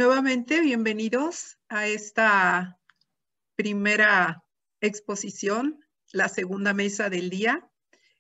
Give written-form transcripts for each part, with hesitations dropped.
Nuevamente, bienvenidos a esta primera exposición, la segunda mesa del día.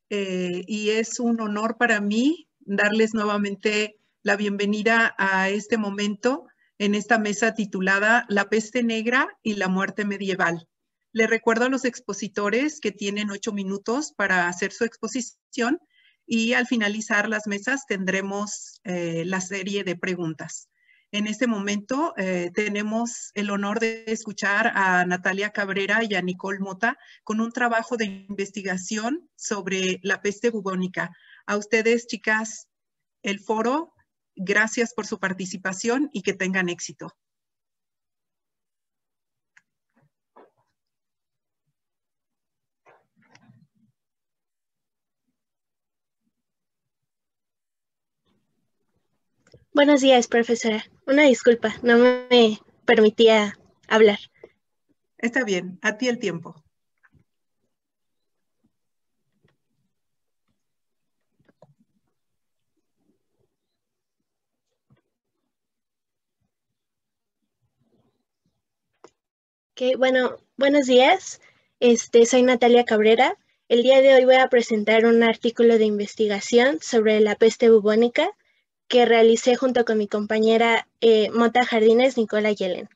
Y es un honor para mí darles nuevamente la bienvenida a este momento en esta mesa titulada La peste negra y la muerte medieval. Les recuerdo a los expositores que tienen 8 minutos para hacer su exposición y al finalizar las mesas tendremos la serie de preguntas. En este momento tenemos el honor de escuchar a Natalia Cabrera y a Nicole Mota con un trabajo de investigación sobre la peste bubónica. A ustedes, chicas, el foro, gracias por su participación y que tengan éxito. Buenos días, profesora. Una disculpa, no me permitía hablar. Está bien, a ti el tiempo. Okay, bueno, buenos días. Soy Natalia Cabrera. El día de hoy voy a presentar un artículo de investigación sobre la peste bubónica que realicé junto con mi compañera Mota Jardines Nicola Yellen.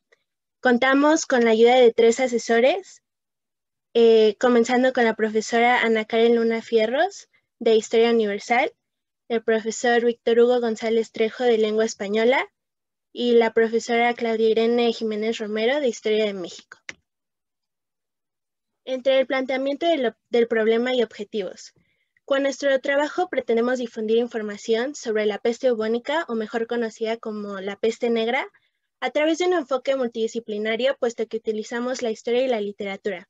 Contamos con la ayuda de 3 asesores, comenzando con la profesora Ana Karen Luna Fierros, de Historia Universal, el profesor Víctor Hugo González Trejo, de Lengua Española, y la profesora Claudia Irene Jiménez Romero, de Historia de México. Entre el planteamiento del problema y objetivos. Con nuestro trabajo pretendemos difundir información sobre la peste bubónica, o mejor conocida como la peste negra, a través de un enfoque multidisciplinario, puesto que utilizamos la historia y la literatura.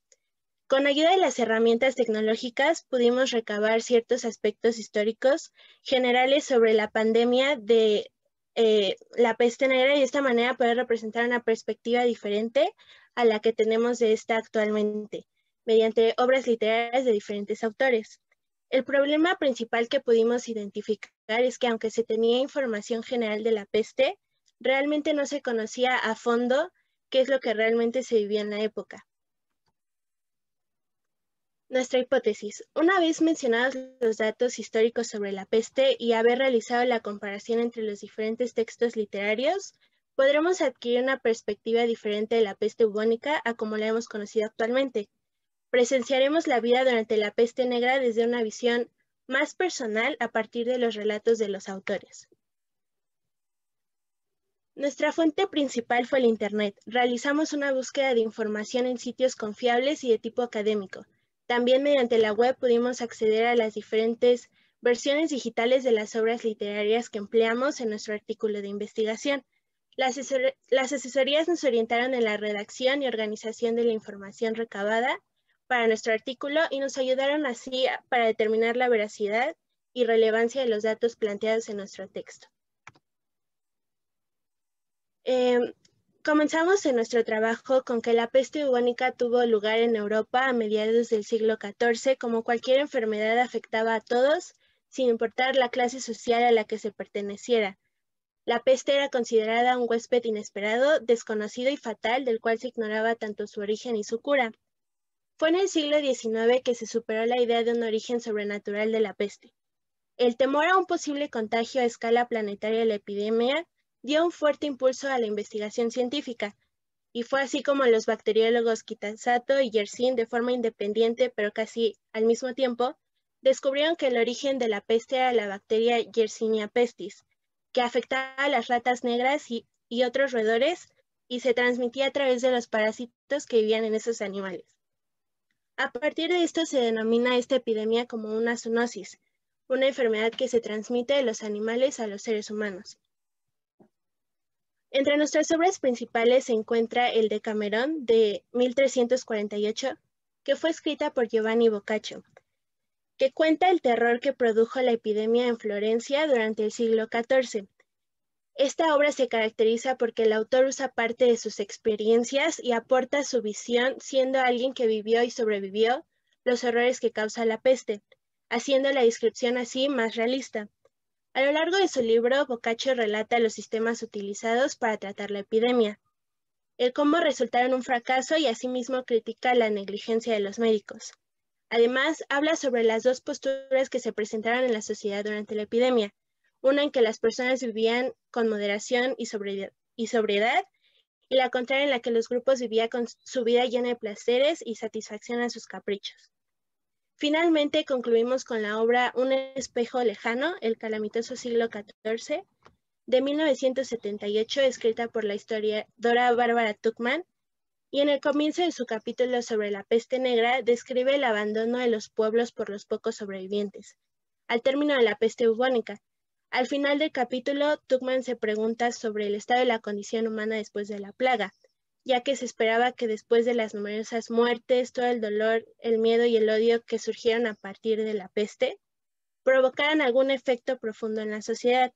Con ayuda de las herramientas tecnológicas pudimos recabar ciertos aspectos históricos generales sobre la pandemia de la peste negra y de esta manera poder representar una perspectiva diferente a la que tenemos de esta actualmente, mediante obras literarias de diferentes autores. El problema principal que pudimos identificar es que aunque se tenía información general de la peste, realmente no se conocía a fondo qué es lo que realmente se vivía en la época. Nuestra hipótesis. Una vez mencionados los datos históricos sobre la peste y haber realizado la comparación entre los diferentes textos literarios, podremos adquirir una perspectiva diferente de la peste bubónica a como la hemos conocido actualmente. Presenciaremos la vida durante la peste negra desde una visión más personal a partir de los relatos de los autores. Nuestra fuente principal fue el Internet. Realizamos una búsqueda de información en sitios confiables y de tipo académico. También mediante la web pudimos acceder a las diferentes versiones digitales de las obras literarias que empleamos en nuestro artículo de investigación. Las asesorías nos orientaron en la redacción y organización de la información recabada para nuestro artículo y nos ayudaron así para determinar la veracidad y relevancia de los datos planteados en nuestro texto. Comenzamos en nuestro trabajo con que la peste bubónica tuvo lugar en Europa a mediados del siglo XIV. Como cualquier enfermedad, afectaba a todos, sin importar la clase social a la que se perteneciera. La peste era considerada un huésped inesperado, desconocido y fatal, del cual se ignoraba tanto su origen y su cura. Fue en el siglo XIX que se superó la idea de un origen sobrenatural de la peste. El temor a un posible contagio a escala planetaria de la epidemia dio un fuerte impulso a la investigación científica, y fue así como los bacteriólogos Kitazato y Yersin, de forma independiente pero casi al mismo tiempo, descubrieron que el origen de la peste era la bacteria Yersinia pestis, que afectaba a las ratas negras y otros roedores y se transmitía a través de los parásitos que vivían en esos animales. A partir de esto se denomina esta epidemia como una zoonosis, una enfermedad que se transmite de los animales a los seres humanos. Entre nuestras obras principales se encuentra el Decamerón de 1348, que fue escrita por Giovanni Boccaccio, que cuenta el terror que produjo la epidemia en Florencia durante el siglo XIV. Esta obra se caracteriza porque el autor usa parte de sus experiencias y aporta su visión, siendo alguien que vivió y sobrevivió los horrores que causa la peste, haciendo la descripción así más realista. A lo largo de su libro, Boccaccio relata los sistemas utilizados para tratar la epidemia, el cómo resultaron un fracaso y asimismo critica la negligencia de los médicos. Además, habla sobre las dos posturas que se presentaron en la sociedad durante la epidemia, una en que las personas vivían con moderación y sobriedad, y la contraria en la que los grupos vivían con su vida llena de placeres y satisfacción a sus caprichos. Finalmente, concluimos con la obra Un espejo lejano, el calamitoso siglo XIV, de 1978, escrita por la historiadora Barbara Tuchman, y en el comienzo de su capítulo sobre la peste negra describe el abandono de los pueblos por los pocos sobrevivientes, al término de la peste bubónica. Al final del capítulo, Tuchman se pregunta sobre el estado de la condición humana después de la plaga, ya que se esperaba que después de las numerosas muertes, todo el dolor, el miedo y el odio que surgieron a partir de la peste, provocaran algún efecto profundo en la sociedad.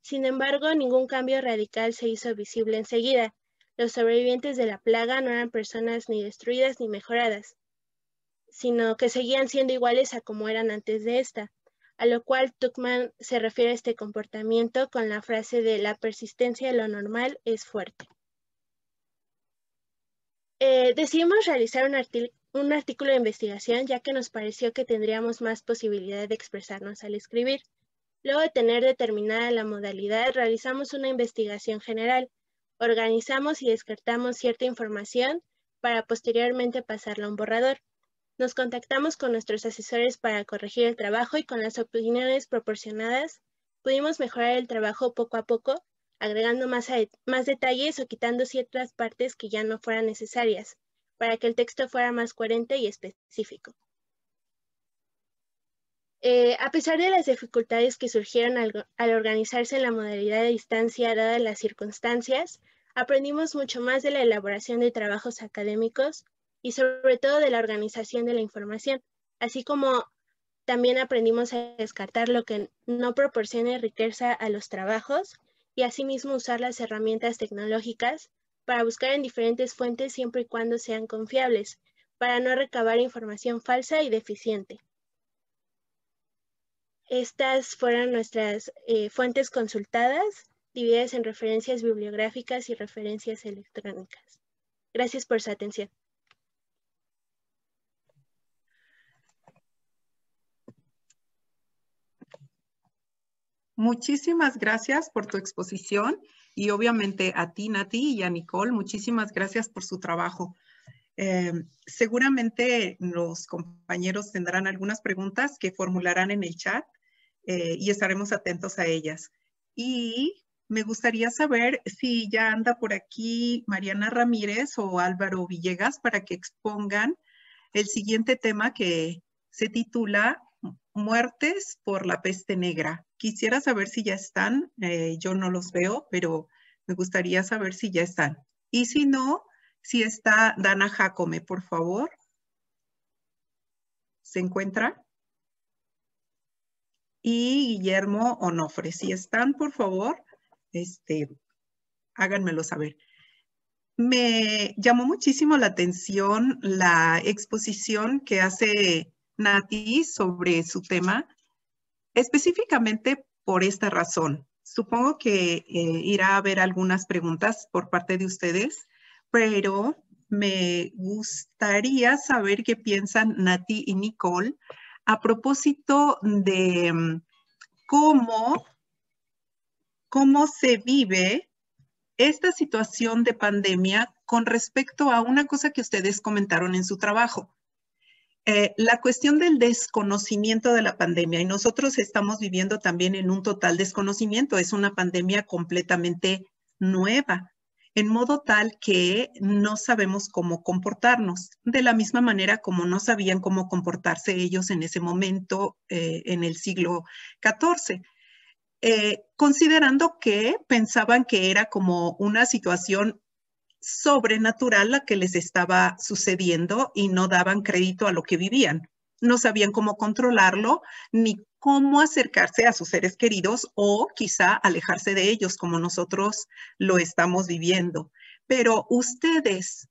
Sin embargo, ningún cambio radical se hizo visible enseguida. Los sobrevivientes de la plaga no eran personas ni destruidas ni mejoradas, sino que seguían siendo iguales a como eran antes de esta, a lo cual Tuchman se refiere a este comportamiento con la frase de la persistencia de lo normal es fuerte. Decidimos realizar un artículo de investigación ya que nos pareció que tendríamos más posibilidad de expresarnos al escribir. Luego de tener determinada la modalidad, realizamos una investigación general, organizamos y descartamos cierta información para posteriormente pasarla a un borrador. Nos contactamos con nuestros asesores para corregir el trabajo y con las opiniones proporcionadas pudimos mejorar el trabajo poco a poco, agregando más detalles o quitando ciertas partes que ya no fueran necesarias, para que el texto fuera más coherente y específico. A pesar de las dificultades que surgieron al organizarse en la modalidad de distancia dadas las circunstancias, aprendimos mucho más de la elaboración de trabajos académicos y sobre todo de la organización de la información, así como también aprendimos a descartar lo que no proporcione riqueza a los trabajos y asimismo usar las herramientas tecnológicas para buscar en diferentes fuentes siempre y cuando sean confiables, para no recabar información falsa y deficiente. Estas fueron nuestras fuentes consultadas, divididas en referencias bibliográficas y referencias electrónicas. Gracias por su atención. Muchísimas gracias por tu exposición y obviamente a ti, Nati, y a Nicole, muchísimas gracias por su trabajo. Seguramente los compañeros tendrán algunas preguntas que formularán en el chat y estaremos atentos a ellas. Y me gustaría saber si ya anda por aquí Mariana Ramírez o Álvaro Villegas para que expongan el siguiente tema que se titula Muertes por la peste negra. Quisiera saber si ya están. Yo no los veo, pero me gustaría saber si ya están. Y si no, si está Dana Jacome, por favor. ¿Se encuentra? Y Guillermo Onofre. Si están, por favor, háganmelo saber. Me llamó muchísimo la atención la exposición que hace Nati sobre su tema, específicamente por esta razón. Supongo que irá a haber algunas preguntas por parte de ustedes, pero me gustaría saber qué piensan Nati y Nicole a propósito de cómo se vive esta situación de pandemia con respecto a una cosa que ustedes comentaron en su trabajo. La cuestión del desconocimiento de la pandemia, y nosotros estamos viviendo también en un total desconocimiento, es una pandemia completamente nueva, en modo tal que no sabemos cómo comportarnos, de la misma manera como no sabían cómo comportarse ellos en ese momento en el siglo XIV. Considerando que pensaban que era como una situación sobrenatural la que les estaba sucediendo y no daban crédito a lo que vivían. No sabían cómo controlarlo ni cómo acercarse a sus seres queridos o quizá alejarse de ellos como nosotros lo estamos viviendo. Pero ustedes,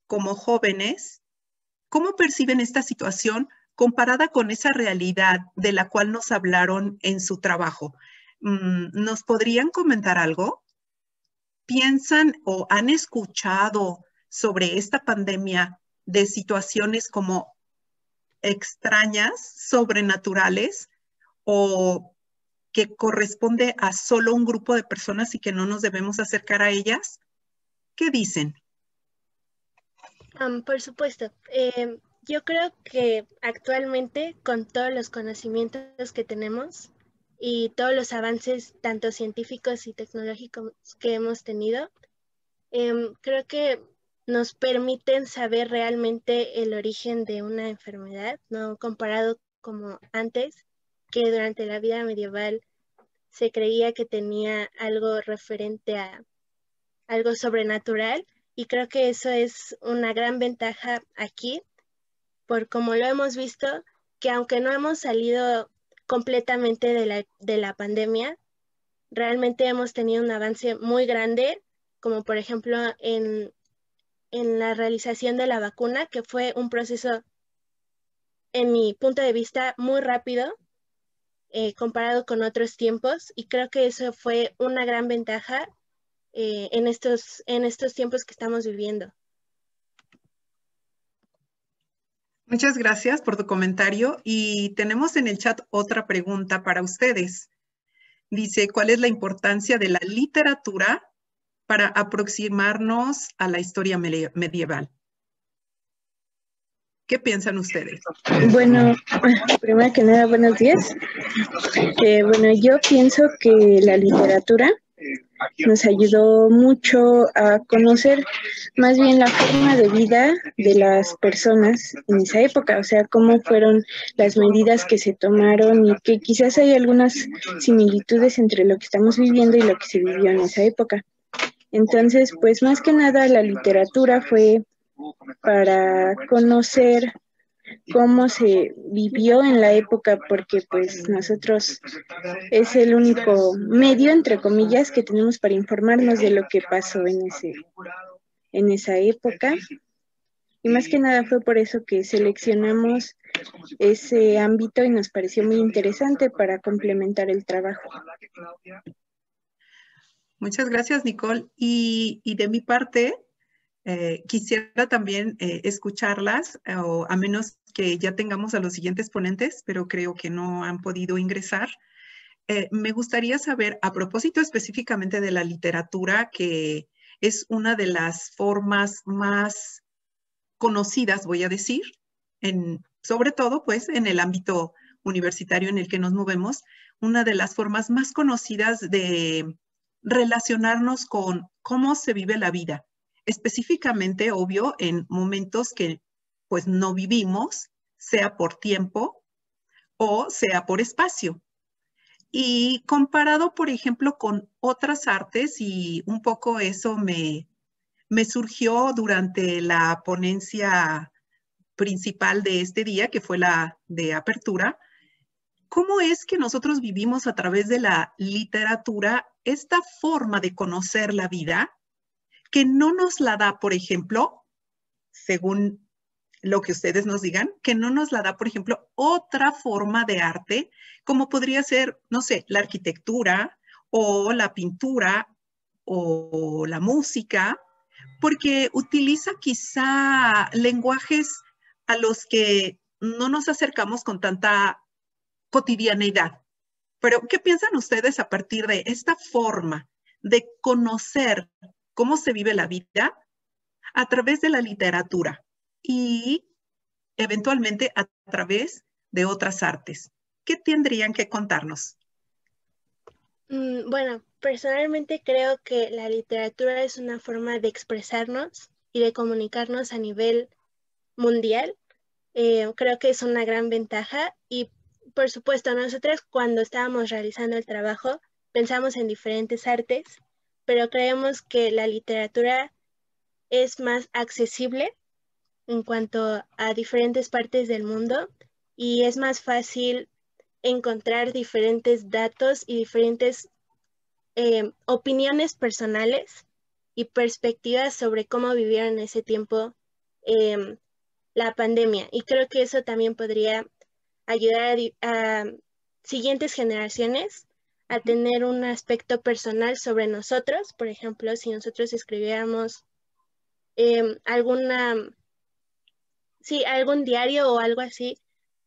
como jóvenes, ¿cómo perciben esta situación comparada con esa realidad de la cual nos hablaron en su trabajo? ¿Nos podrían comentar algo? ¿Piensan o han escuchado sobre esta pandemia de situaciones como extrañas, sobrenaturales, o que corresponde a solo un grupo de personas y que no nos debemos acercar a ellas? ¿Qué dicen? Por supuesto. Yo creo que actualmente, con todos los conocimientos que tenemos y todos los avances, tanto científicos y tecnológicos que hemos tenido, creo que nos permiten saber realmente el origen de una enfermedad, no comparado como antes, que durante la vida medieval se creía que tenía algo referente a algo sobrenatural, y creo que eso es una gran ventaja aquí, por como lo hemos visto, que aunque no hemos salido completamente de la pandemia, realmente hemos tenido un avance muy grande, como por ejemplo en la realización de la vacuna, que fue un proceso, en mi punto de vista, muy rápido comparado con otros tiempos, y creo que eso fue una gran ventaja en estos tiempos que estamos viviendo. Muchas gracias por tu comentario y tenemos en el chat otra pregunta para ustedes. Dice, ¿cuál es la importancia de la literatura para aproximarnos a la historia medieval? ¿Qué piensan ustedes? Bueno, primero que nada, buenos días. Bueno, yo pienso que la literatura nos ayudó mucho a conocer más bien la forma de vida de las personas en esa época, o sea, cómo fueron las medidas que se tomaron y que quizás hay algunas similitudes entre lo que estamos viviendo y lo que se vivió en esa época. Entonces, pues más que nada la literatura fue para conocer cómo se vivió en la época, porque pues nosotros es el único medio, entre comillas, que tenemos para informarnos de lo que pasó en esa época. Y más que nada fue por eso que seleccionamos ese ámbito y nos pareció muy interesante para complementar el trabajo. Muchas gracias, Nicole. Y de mi parte, quisiera también escucharlas, o a menos que ya tengamos a los siguientes ponentes, pero creo que no han podido ingresar. Me gustaría saber, a propósito específicamente de la literatura, que es una de las formas más conocidas, voy a decir, sobre todo pues en el ámbito universitario en el que nos movemos, una de las formas más conocidas de relacionarnos con cómo se vive la vida, específicamente, obvio, en momentos que pues no vivimos, sea por tiempo o sea por espacio. Y comparado, por ejemplo, con otras artes, y un poco eso me surgió durante la ponencia principal de este día, que fue la de apertura, ¿cómo es que nosotros vivimos a través de la literatura esta forma de conocer la vida que no nos la da, por ejemplo, según lo que ustedes nos digan, que no nos la da, por ejemplo, otra forma de arte, como podría ser, no sé, la arquitectura o la pintura o la música, porque utiliza quizá lenguajes a los que no nos acercamos con tanta cotidianeidad. Pero, ¿qué piensan ustedes a partir de esta forma de conocer cómo se vive la vida a través de la literatura y eventualmente a través de otras artes? ¿Qué tendrían que contarnos? Bueno, personalmente creo que la literatura es una forma de expresarnos y de comunicarnos a nivel mundial. Creo que es una gran ventaja, y por supuesto nosotros cuando estábamos realizando el trabajo pensamos en diferentes artes, pero creemos que la literatura es más accesible en cuanto a diferentes partes del mundo, y es más fácil encontrar diferentes datos y diferentes opiniones personales y perspectivas sobre cómo vivieron en ese tiempo la pandemia. Y creo que eso también podría ayudar a siguientes generaciones a tener un aspecto personal sobre nosotros. Por ejemplo, si nosotros escribiéramos algún diario o algo así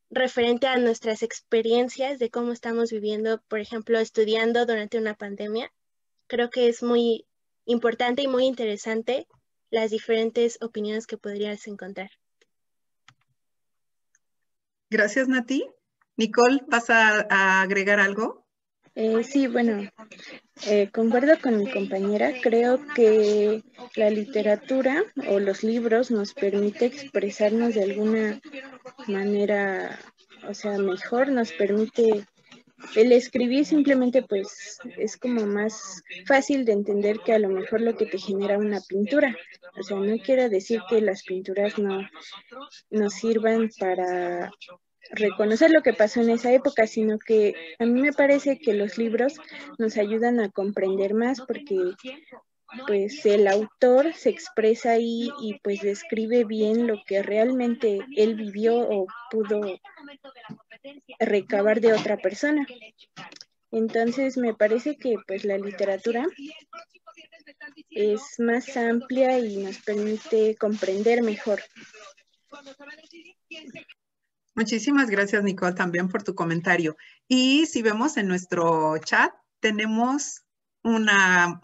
referente a nuestras experiencias de cómo estamos viviendo, por ejemplo, estudiando durante una pandemia. Creo que es muy importante y muy interesante las diferentes opiniones que podrías encontrar. Gracias, Nati. Nicole, ¿vas a agregar algo? Sí, bueno, concuerdo con mi compañera. Creo que la literatura o los libros nos permite expresarnos de alguna manera, o sea, mejor, nos permite el escribir simplemente pues es como más fácil de entender que a lo mejor lo que te genera una pintura. O sea, no quiero decir que las pinturas no sirvan para reconocer lo que pasó en esa época, sino que a mí me parece que los libros nos ayudan a comprender más porque pues el autor se expresa ahí y pues describe bien lo que realmente él vivió o pudo recabar de otra persona. Entonces me parece que pues la literatura es más amplia y nos permite comprender mejor. Muchísimas gracias, Nicole, también por tu comentario. Y si vemos en nuestro chat, tenemos una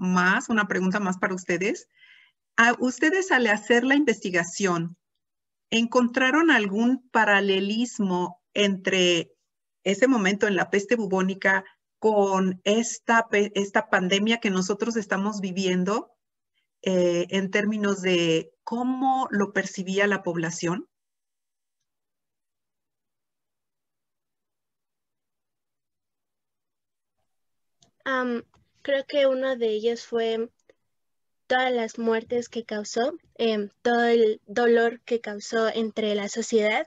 pregunta más para ustedes. A ustedes, al hacer la investigación, ¿encontraron algún paralelismo entre ese momento en la peste bubónica con esta pandemia que nosotros estamos viviendo en términos de cómo lo percibía la población? Creo que uno de ellos fue todas las muertes que causó, todo el dolor que causó entre la sociedad.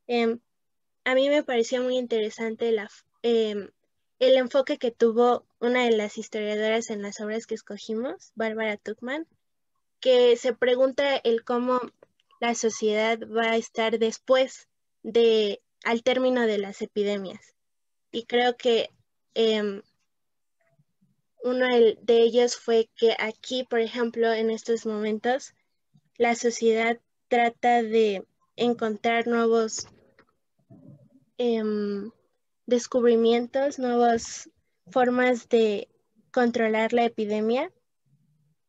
A mí me pareció muy interesante el enfoque que tuvo una de las historiadoras en las obras que escogimos, Bárbara Tuchman, que se pregunta el cómo la sociedad va a estar después al término de las epidemias. Y creo que uno de ellos fue que aquí, por ejemplo, en estos momentos, la sociedad trata de encontrar nuevos descubrimientos, nuevas formas de controlar la epidemia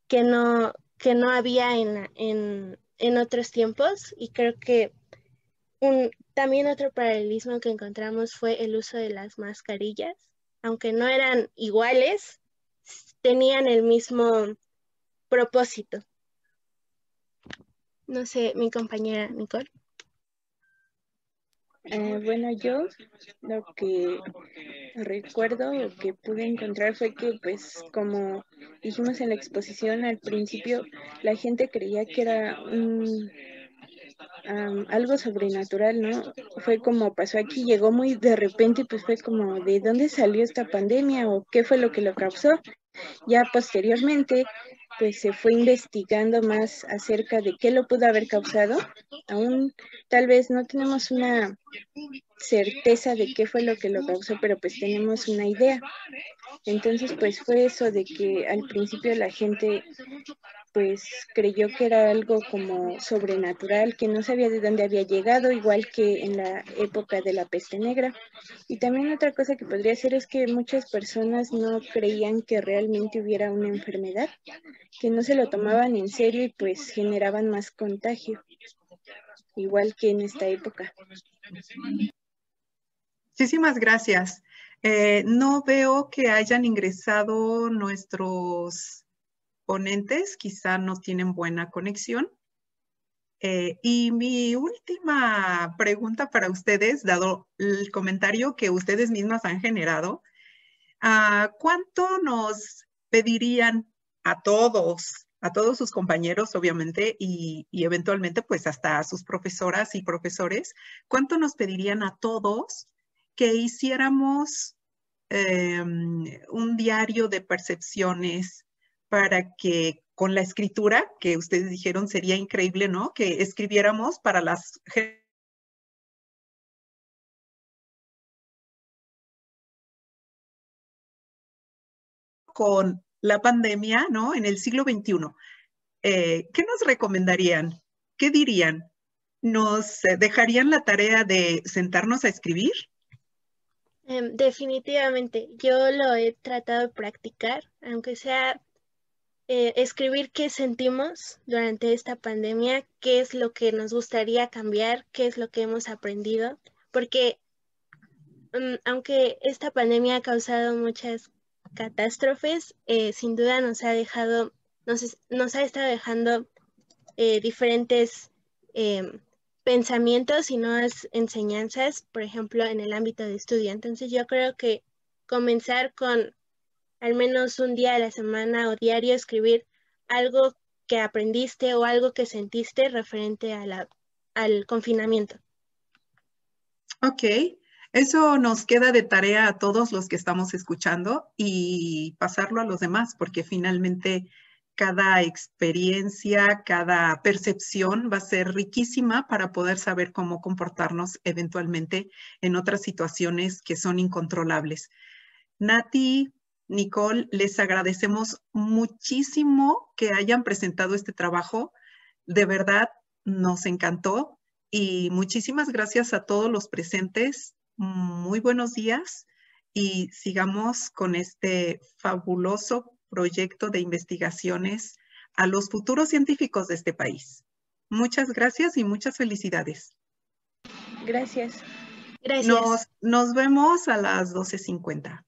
que no había en otros tiempos. Y creo que también otro paralelismo que encontramos fue el uso de las mascarillas. Aunque no eran iguales, tenían el mismo propósito. No sé, mi compañera Nicole. Bueno, yo lo que recuerdo o que pude encontrar fue que, pues, como dijimos en la exposición al principio, la gente creía que era algo sobrenatural, ¿no? Fue como pasó aquí, llegó muy de repente, pues fue como, ¿de dónde salió esta pandemia o qué fue lo que lo causó? Ya posteriormente, pues se fue investigando más acerca de qué lo pudo haber causado. Aún tal vez no tenemos una certeza de qué fue lo que lo causó, pero pues tenemos una idea. Entonces, pues fue eso de que al principio la gente pues creyó que era algo como sobrenatural, que no sabía de dónde había llegado, igual que en la época de la peste negra. Y también otra cosa que podría ser es que muchas personas no creían que realmente hubiera una enfermedad, que no se lo tomaban en serio y pues generaban más contagio, igual que en esta época. Muchísimas gracias. No veo que hayan ingresado nuestros ponentes, quizá no tienen buena conexión. Y mi última pregunta para ustedes, dado el comentario que ustedes mismas han generado, ¿cuánto nos pedirían a todos sus compañeros, obviamente, y eventualmente, pues hasta a sus profesoras y profesores, cuánto nos pedirían a todos que hiciéramos un diario de percepciones para que con la escritura, que ustedes dijeron sería increíble, ¿no? Que escribiéramos para las con la pandemia, ¿no? En el siglo XXI, ¿qué nos recomendarían? ¿Qué dirían? ¿Nos dejarían la tarea de sentarnos a escribir? Definitivamente, yo lo he tratado de practicar, aunque sea escribir qué sentimos durante esta pandemia, qué es lo que nos gustaría cambiar, qué es lo que hemos aprendido, porque aunque esta pandemia ha causado muchas catástrofes, sin duda nos ha dejado, nos ha estado dejando diferentes pensamientos y nuevas enseñanzas, por ejemplo, en el ámbito de estudio. Entonces yo creo que comenzar con al menos un día a la semana o diario escribir algo que aprendiste o algo que sentiste referente a al confinamiento. Ok, eso nos queda de tarea a todos los que estamos escuchando y pasarlo a los demás, porque finalmente cada experiencia, cada percepción va a ser riquísima para poder saber cómo comportarnos eventualmente en otras situaciones que son incontrolables. Nati, Nicole, les agradecemos muchísimo que hayan presentado este trabajo. De verdad, nos encantó y muchísimas gracias a todos los presentes. Muy buenos días y sigamos con este fabuloso proyecto de investigaciones a los futuros científicos de este país. Muchas gracias y muchas felicidades. Gracias. Gracias. Nos vemos a las 12:50.